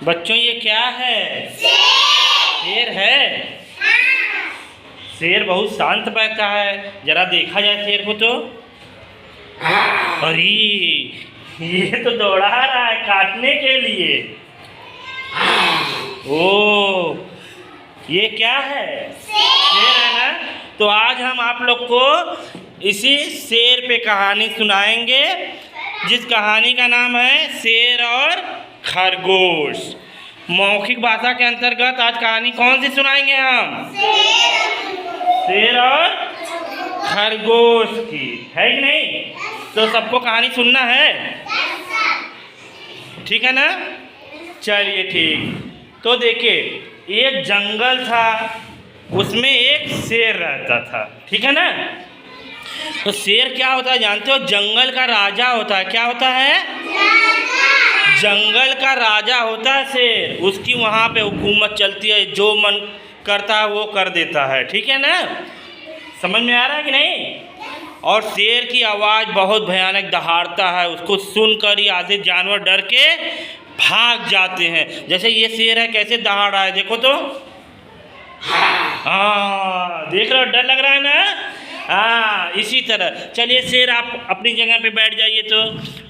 बच्चों ये क्या है? शेर है। शेर बहुत शांत बैठा है, जरा देखा जाए शेर को तो। अरे ये तो दौड़ा रहा है काटने के लिए। ओ ये क्या है? शेर है ना। तो आज हम आप लोग को इसी शेर पे कहानी सुनाएंगे, जिस कहानी का नाम है शेर और खरगोश। मौखिक भाषा के अंतर्गत आज कहानी कौन सी सुनाएंगे हम? शेर और खरगोश की, है कि नहीं? तो सबको कहानी सुनना है, ठीक है ना? चलिए ठीक। तो देखिए, एक जंगल था, उसमें एक शेर रहता था, ठीक है ना? तो शेर क्या होता है जानते हो? जंगल का राजा होता है। क्या होता है? जंगल का राजा होता है शेर। उसकी वहाँ पे हुकूमत चलती है, जो मन करता है वो कर देता है, ठीक है ना? समझ में आ रहा है कि नहीं? और शेर की आवाज़ बहुत भयानक दहाड़ता है, उसको सुनकर ही आधे जानवर डर के भाग जाते हैं। जैसे ये शेर है, कैसे दहाड़ रहा है देखो तो। हाँ देख रहे हो, डर लग रहा है ना? हाँ इसी तरह। चलिए शेर आप अपनी जगह पे बैठ जाइए।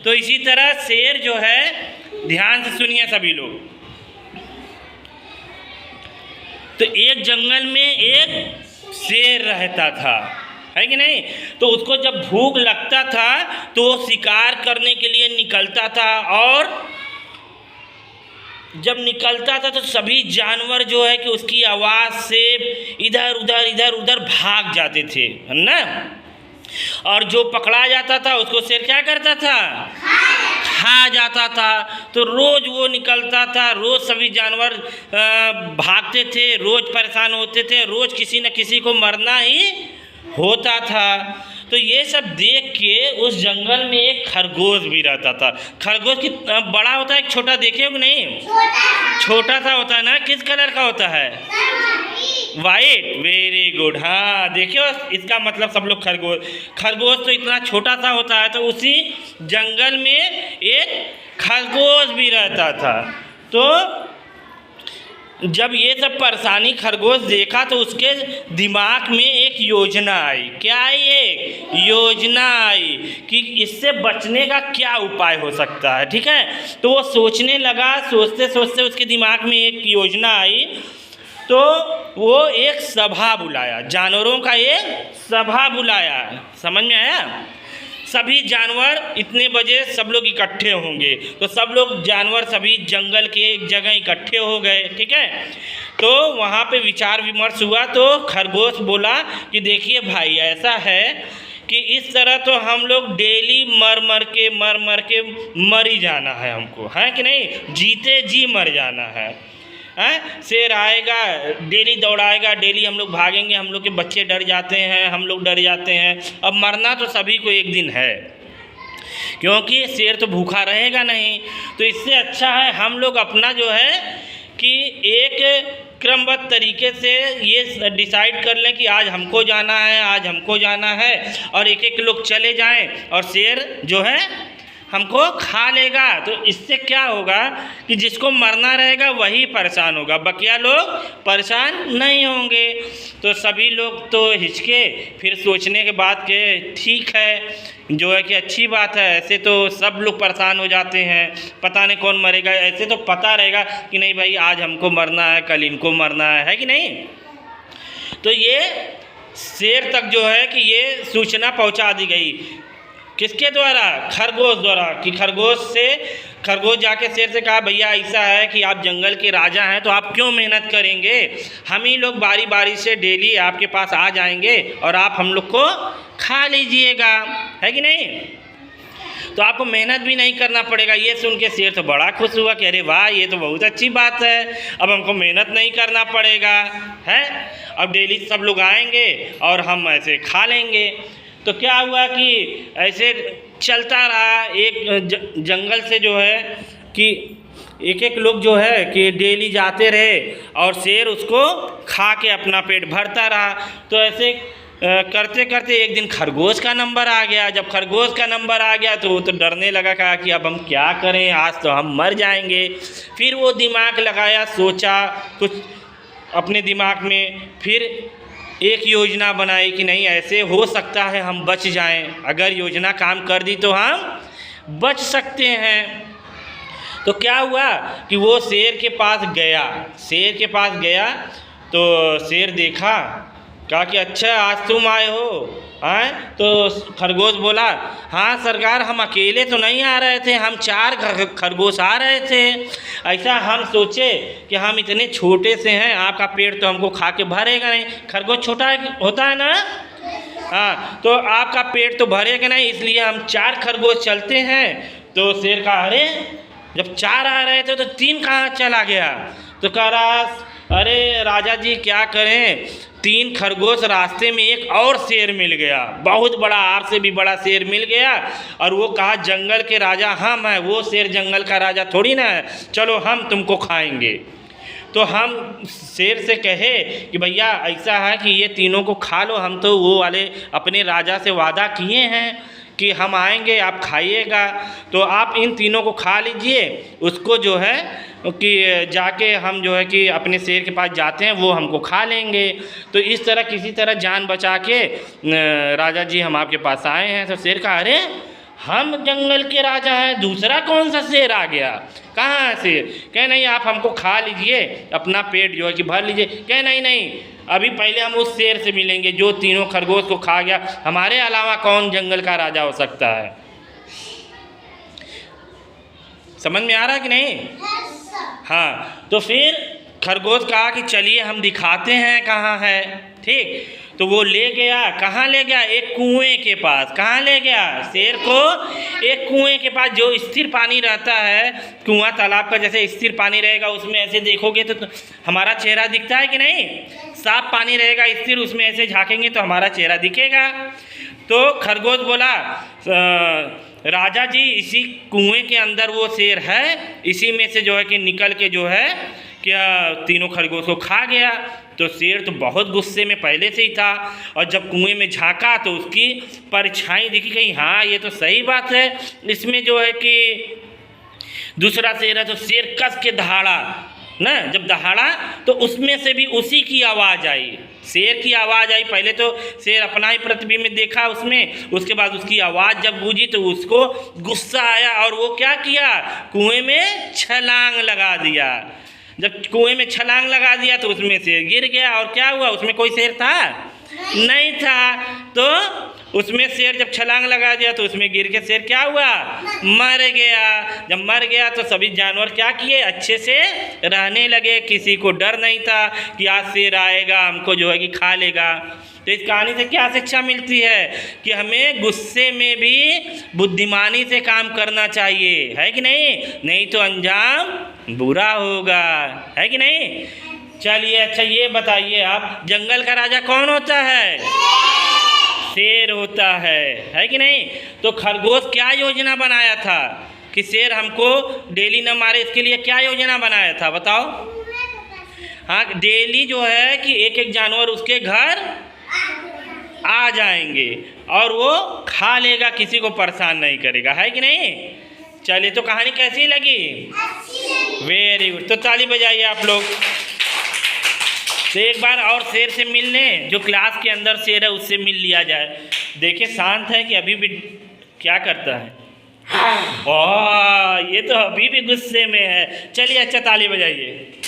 तो इसी तरह शेर जो है, ध्यान से सुनिए सभी लोग। तो एक जंगल में एक शेर रहता था, है कि नहीं? तो उसको जब भूख लगता था तो वो शिकार करने के लिए निकलता था, और जब निकलता था तो सभी जानवर जो है कि उसकी आवाज़ से इधर उधर भाग जाते थे, है ना? और जो पकड़ा जाता था उसको शेर क्या करता था? खा जाता था। तो रोज़ वो निकलता था, रोज़ सभी जानवर भागते थे, रोज़ परेशान होते थे, रोज़ किसी न किसी को मरना ही होता था। तो ये सब देख के उस जंगल में एक खरगोश भी रहता था। खरगोश कितना बड़ा होता है, छोटा देखे हो कि नहीं? छोटा सा होता है ना। किस कलर का होता है? वाइट। Very good. हाँ देखियो, इसका मतलब सब लोग खरगोश तो इतना छोटा सा होता है। तो उसी जंगल में एक खरगोश भी रहता था। तो जब ये सब परेशानी खरगोश देखा तो उसके दिमाग में एक योजना आई। क्या आई? एक योजना आई कि इससे बचने का क्या उपाय हो सकता है, ठीक है? तो वो सोचने लगा, सोचते सोचते उसके दिमाग में एक योजना आई। तो वो एक सभा बुलाया, जानवरों का एक सभा बुलाया। समझ में आया? सभी जानवर इतने बजे सब लोग इकट्ठे होंगे। तो सब लोग जानवर सभी जंगल के एक जगह इकट्ठे हो गए, ठीक है? तो वहाँ पे विचार विमर्श हुआ। तो खरगोश बोला कि देखिए भाई, ऐसा है कि इस तरह तो हम लोग डेली मर मर के मर ही जाना है हमको, है कि नहीं? जीते जी मर जाना है। शेर आएगा, डेली दौड़ाएगा, डेली हम लोग भागेंगे, हम लोग के बच्चे डर जाते हैं, हम लोग डर जाते हैं। अब मरना तो सभी को एक दिन है, क्योंकि शेर तो भूखा रहेगा नहीं। तो इससे अच्छा है हम लोग अपना जो है कि एक क्रमबद्ध तरीके से ये डिसाइड कर लें कि आज हमको जाना है, आज हमको जाना है, और एक एक लोग चले जाएं और शेर जो है हमको खा लेगा। तो इससे क्या होगा कि जिसको मरना रहेगा वही परेशान होगा, बकिया लोग परेशान नहीं होंगे। तो सभी लोग तो हिचके, फिर सोचने के बाद के ठीक है, जो है कि अच्छी बात है। ऐसे तो सब लोग परेशान हो जाते हैं, पता नहीं कौन मरेगा। ऐसे तो पता रहेगा कि नहीं भाई आज हमको मरना है, कल इनको मरना है कि नहीं? तो ये शेर तक जो है कि ये सूचना पहुंचा दी गई। किसके द्वारा? खरगोश द्वारा। कि खरगोश जाके शेर से कहा, भैया ऐसा है कि आप जंगल के राजा हैं, तो आप क्यों मेहनत करेंगे? हम ही लोग बारी बारी से डेली आपके पास आ जाएंगे और आप हम लोग को खा लीजिएगा, है कि नहीं? तो आपको मेहनत भी नहीं करना पड़ेगा। ये सुन के शेर तो बड़ा खुश हुआ कि अरे वाह, ये तो बहुत अच्छी बात है, अब हमको मेहनत नहीं करना पड़ेगा, है? अब डेली सब लोग आएंगे और हम ऐसे खा लेंगे। तो क्या हुआ कि ऐसे चलता रहा। एक जंगल से जो है कि एक एक लोग जो है कि डेली जाते रहे और शेर उसको खा के अपना पेट भरता रहा। तो ऐसे करते करते एक दिन खरगोश का नंबर आ गया। जब खरगोश का नंबर आ गया तो वो तो डरने लगा, कहा कि अब हम क्या करें, आज तो हम मर जाएंगे। फिर वो दिमाग लगाया, सोचा कुछ अपने दिमाग में, फिर एक योजना बनाई कि नहीं ऐसे हो सकता है हम बच जाएं, अगर योजना काम कर दी तो हम बच सकते हैं। तो क्या हुआ कि वो शेर के पास गया। शेर के पास गया तो शेर देखा, कहा कि अच्छा आज तुम आए हो हैं। तो खरगोश बोला, हाँ सरकार, हम अकेले तो नहीं आ रहे थे, हम 4 खरगोश आ रहे थे। ऐसा हम सोचे कि हम इतने छोटे से हैं, आपका पेट तो हमको खा के भरेगा नहीं। खरगोश छोटा होता है ना, हाँ, तो आपका पेट तो भरेगा नहीं, इसलिए हम 4 खरगोश चलते हैं। तो शेर कहा, अरे जब 4 आ रहे थे तो 3 कहाँ चला गया। तो कह रहा, अरे राजा जी क्या करें, 3 खरगोश रास्ते में एक और शेर मिल गया, बहुत बड़ा, आपसे भी बड़ा शेर मिल गया। और वो कहा, जंगल के राजा हम हैं, वो शेर जंगल का राजा थोड़ी ना है, चलो हम तुमको खाएंगे। तो हम शेर से कहे कि भैया ऐसा है कि ये तीनों को खा लो, हम तो वो वाले अपने राजा से वादा किए हैं कि हम आएंगे, आप खाइएगा, तो आप इन तीनों को खा लीजिए, उसको जो है कि जाके हम जो है कि अपने शेर के पास जाते हैं, वो हमको खा लेंगे। तो इस तरह किसी तरह जान बचा के राजा जी हम आपके पास आए हैं। तो शेर कहा, अरे हम जंगल के राजा हैं, दूसरा कौन सा शेर आ गया, कहाँ है शेर। कहे नहीं, आप हमको खा लीजिए, अपना पेट जो है कि भर लीजिए। कहे नहीं नहीं, अभी पहले हम उस शेर से मिलेंगे जो तीनों खरगोश को खा गया, हमारे अलावा कौन जंगल का राजा हो सकता है। समझ में आ रहा कि नहीं। हाँ, तो फिर खरगोश कहा कि चलिए हम दिखाते हैं कहाँ है। ठीक, तो वो ले गया, कहाँ ले गया, एक कुएं के पास। कहाँ ले गया शेर को, एक कुएं के पास, जो स्थिर पानी रहता है, कुआं तालाब का जैसे स्थिर पानी रहेगा, उसमें ऐसे देखोगे तो हमारा चेहरा दिखता है कि नहीं, साफ पानी रहेगा स्थिर, उसमें ऐसे झाँकेंगे तो हमारा चेहरा दिखेगा। तो खरगोश बोला, राजा जी इसी कुएं के अंदर वो शेर है, इसी में से जो है कि निकल के जो है क्या तीनों खरगोश को खा गया। तो शेर तो बहुत गुस्से में पहले से ही था, और जब कुएं में झांका तो उसकी परछाई दिखी, कहीं हाँ ये तो सही बात है, इसमें जो है कि दूसरा शेर है। तो शेर कस के दहाड़ा ना, जब दहाड़ा तो उसमें से भी उसी की आवाज़ आई, शेर की आवाज़ आई। पहले तो शेर अपना ही प्रतिबिंब में देखा उसमें, उसके बाद उसकी आवाज़ जब गूंजी तो उसको गुस्सा आया, और वो क्या किया, कुएं में छलांग लगा दिया। जब कुएं में छलांग लगा दिया तो उसमें शेर गिर गया। और क्या हुआ, उसमें कोई शेर था नहीं था। तो उसमें शेर जब छलांग लगा दिया तो उसमें गिर के शेर क्या हुआ, मर गया। जब मर गया तो सभी जानवर क्या किए, अच्छे से रहने लगे, किसी को डर नहीं था कि आज शेर आएगा हमको जो है कि खा लेगा। तो इस कहानी से क्या शिक्षा मिलती है कि हमें गुस्से में भी बुद्धिमानी से काम करना चाहिए, है कि नहीं, नहीं तो अंजाम बुरा होगा, है कि नहीं। चलिए अच्छा ये बताइए आप, जंगल का राजा कौन होता है, शेर होता है कि नहीं। तो खरगोश क्या योजना बनाया था कि शेर हमको डेली न मारे, इसके लिए क्या योजना बनाया था बताओ। हाँ, डेली जो है कि एक एक जानवर उसके घर आ जाएंगे और वो खा लेगा, किसी को परेशान नहीं करेगा, है कि नहीं। चलिए तो कहानी कैसी लगी, वेरी गुड, तो ताली बजाइए आप लोग। तो एक बार और शेर से मिल लें, जो क्लास के अंदर शेर है उससे मिल लिया जाए। देखिए शांत है कि अभी भी क्या करता है, ये तो अभी भी गुस्से में है। चलिए अच्छा ताली बजाइए।